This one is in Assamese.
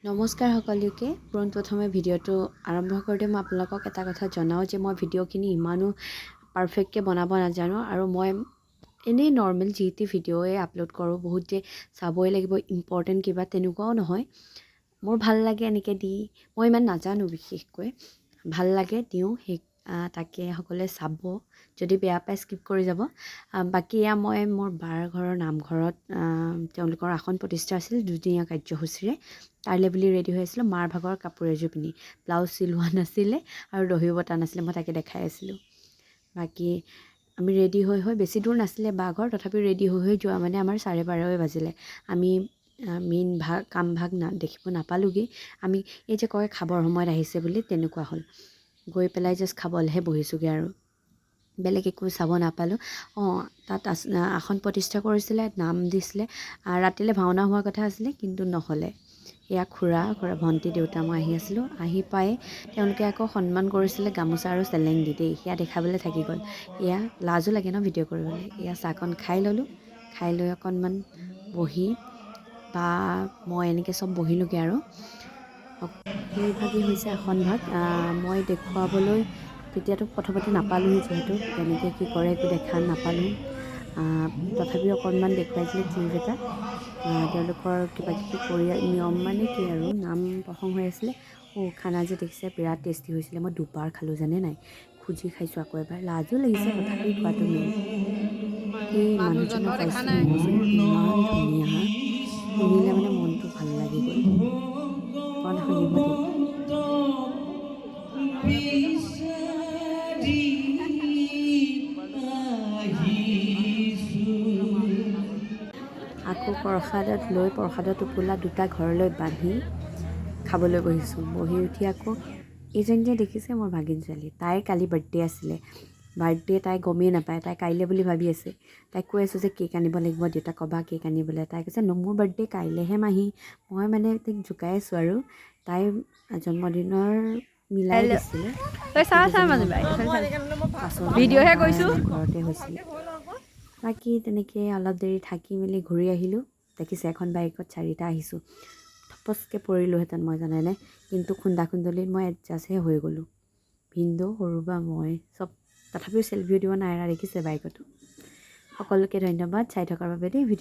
নমস্কাৰ সকলোকে প্ৰথমে ভিডিঅ'টো আৰম্ভ কৰোঁতে মই আপোনালোকক এটা কথা জনাওঁ যে মই ভিডিঅ'খিনি ইমানো পাৰফেক্টকৈ বনাব নাজানো আৰু মই এনেই নৰ্মেল যি টি ভিডিঅ'য়ে আপলোড কৰোঁ বহুত যে চাবই লাগিব ইম্পৰ্টেণ্ট কিবা তেনেকুৱাও নহয় মোৰ ভাল লাগে এনেকৈ দি মই ইমান নাজানো বিশেষকৈ ভাল লাগে দিওঁ সেই তাকে সকলোৱে চাব যদি বেয়া পায় স্কিপ কৰি যাব বাকী এয়া মই মোৰ বাৰ ঘৰৰ নামঘৰত তেওঁলোকৰ আসন প্ৰতিষ্ঠা আছিল দুদিনীয়া কাৰ্যসূচীৰে তাইলৈ বুলি ৰেডি হৈ আছিলোঁ মাৰ ভাগৰ কাপোৰ এযোৰ পিন্ধি ব্লাউজ চিলোৱা নাছিলে আৰু দহি বটা নাছিলে মই তাকে দেখাই আছিলোঁ বাকী আমি ৰেডি হৈ বেছি দূৰ নাছিলে বাঘৰ তথাপি ৰেডি হৈ যোৱা মানে আমাৰ 12:30 বাজিলে আমি মেইন কামভাগ দেখিব নাপালোঁগৈ আমি এই যে কয় খাবৰ সময়ত আহিছে বুলি তেনেকুৱা হ'ল গৈ পেলাই জাষ্ট খাবলৈহে বহিছোঁগৈ আৰু বেলেগ একো চাব নাপালোঁ তাত আসন প্ৰতিষ্ঠা কৰিছিলে নাম দিছিলে ৰাতিলৈ ভাওনা হোৱা কথা আছিলে কিন্তু নহ'লে এয়া খুৰা ভণ্টি দেউতা মই আহি আছিলোঁ আহি পাই তেওঁলোকে আকৌ সন্মান কৰিছিলে গামোচা আৰু চেলেং দি দেই সেয়া দেখাবলৈ থাকি গ'ল এয়া লাজো লাগে ন ভিডিঅ' কৰিবলৈ এয়া চাহকণ খাই ল'লোঁ খাই লৈ অকণমান বহি বা মই এনেকৈ চব বহিলোঁগৈ আৰু সেইভাগেই হৈছে আসনভাগ মই দেখুৱাবলৈ তেতিয়াতো প্ৰথমতে নাপালোঁহি যিহেতু কেনেকৈ কি কৰে একো দেখা নাপালোঁ তথাপিও অকণমান দেখুৱাইছিলে ক্লিপ এটা তেওঁলোকৰ কিবা কিবি কৰি নিয়ম মানে কি আৰু নাম প্ৰসংগ হৈ আছিলে খানা যে দেখিছে বিৰাট টেষ্টি হৈছিলে মই দুবাৰ খালোঁ জানে নাই খুজি খাইছোঁ আকৌ এবাৰ লাজো লাগিছে তথাপি খোৱাটো মেইন এই মানুহজনৰ ভইচটো শুনিবচোন ইমান ধুনীয়া শুনিলে মানে মনটো ভাল লাগি গ'ল অকণ শুনিব দেই আকৌ প্ৰসাদত লৈ প্ৰসাদৰ টোপোলা দুটা ঘৰলৈ বান্ধি খাবলৈ বহিছোঁ বহি উঠি আকৌ এইজনী যে দেখিছে মোৰ ভাগিন ছোৱালী তাইৰ কালি বাৰ্থডে আছিলে বাৰ্থডে তাই গমেই নাপায় তাই কাইলৈ বুলি ভাবি আছে তাইক কৈ আছোঁ যে কেক আনিব লাগিব দেউতাক ক'বা কেক আনিবলৈ তাই কৈছে মোৰ বাৰ্থডে কাইলৈহে মাহী মই মানে তাইক জোকাই আছোঁ আৰু তাই জন্মদিনৰ মিলাই দিছিলে ঘৰতে হৈছিলে বাকী তেনেকৈ অলপ দেৰি থাকি মেলি ঘূৰি আহিলোঁ দেখিছে এখন বাইকত 4টা আহিছোঁ থপচকৈ পৰিলোহেঁতেন মই জানেনে কিন্তু খুন্দা খুন্দলিত মই এডজাষ্টহে হৈ গ'লোঁ ভিনদেউ সৰু বা মই চব তথাপিও চেল্ফিও দিব নাইৰা দেখিছে বাইকতো সকলোকে ধন্যবাদ চাই থকাৰ বাবে দেই ভিডিঅ'